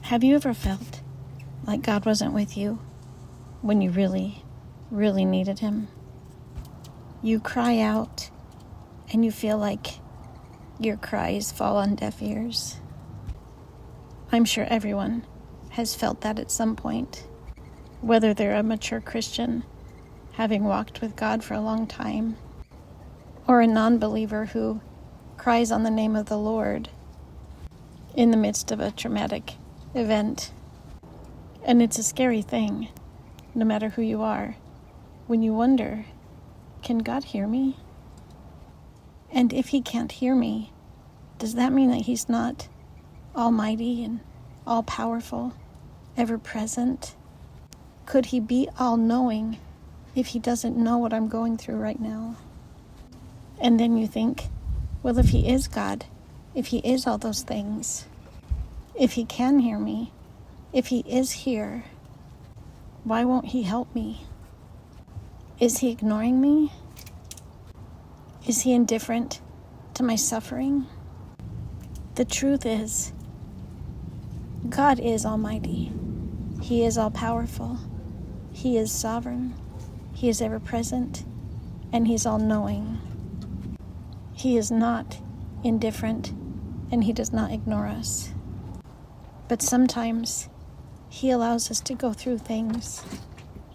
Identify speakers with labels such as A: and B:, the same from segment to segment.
A: Have you ever felt like God wasn't with you when you really, really needed Him? You cry out and you feel like your cries fall on deaf ears. I'm sure everyone has felt that at some point, whether they're a mature Christian, having walked with God for a long time, or a non-believer who cries on the name of the Lord in the midst of a traumatic event. And it's a scary thing, no matter who you are, when you wonder, can God hear me? And if He can't hear me, does that mean that He's not almighty and all-powerful, ever-present? Could He be all-knowing if He doesn't know what I'm going through right now? And then you think, well, if He is God, if He is all those things, if He can hear me, if He is here, why won't He help me? Is He ignoring me? Is He indifferent to my suffering? The truth is, God is almighty. He is all-powerful. He is sovereign. He is ever-present. And He's all-knowing. He is not indifferent, and He does not ignore us. But sometimes He allows us to go through things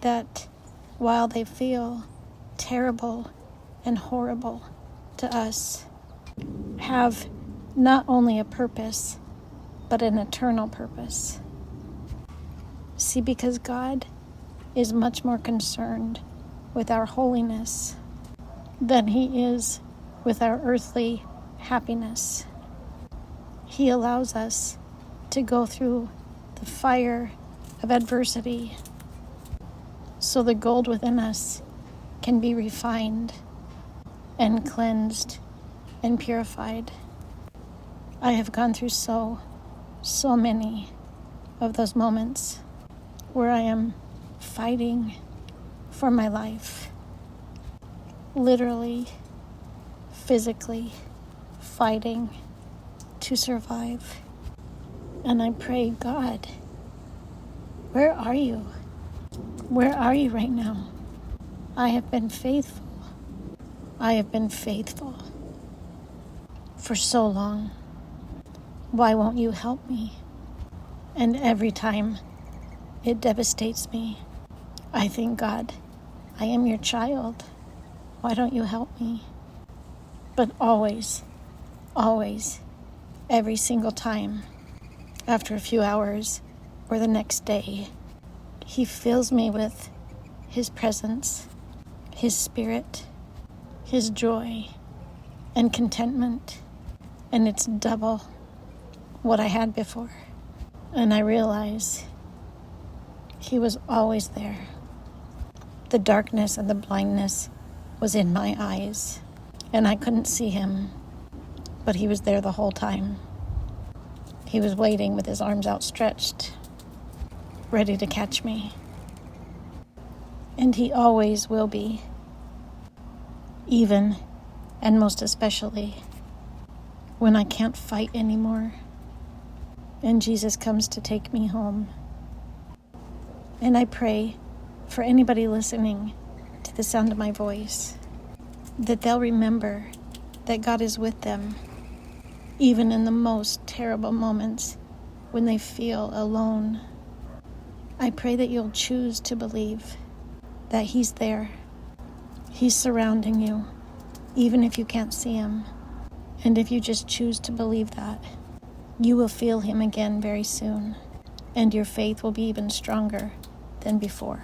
A: that, while they feel terrible and horrible to us, have not only a purpose, but an eternal purpose. See, because God is much more concerned with our holiness than He is with our earthly happiness. He allows us to go through the fire of adversity so the gold within us can be refined and cleansed and purified. I have gone through so many of those moments where I am fighting for my life, literally, physically fighting to survive. And I pray, God, where are you? Where are you right now? I have been faithful. I have been faithful for so long. Why won't you help me? And every time it devastates me, I think, God, I am your child. Why don't you help me? But always, every single time, after a few hours or the next day, He fills me with His presence, His Spirit, His joy, and contentment. And it's double what I had before. And I realize He was always there. The darkness and the blindness was in my eyes, and I couldn't see Him, but He was there the whole time. He was waiting with His arms outstretched, ready to catch me. And He always will be, even and most especially when I can't fight anymore and Jesus comes to take me home. And I pray for anybody listening to the sound of my voice that they'll remember that God is with them, even in the most terrible moments when they feel alone. I pray that you'll choose to believe that He's there. He's surrounding you, even if you can't see Him. And if you just choose to believe that, you will feel Him again very soon, and your faith will be even stronger than before.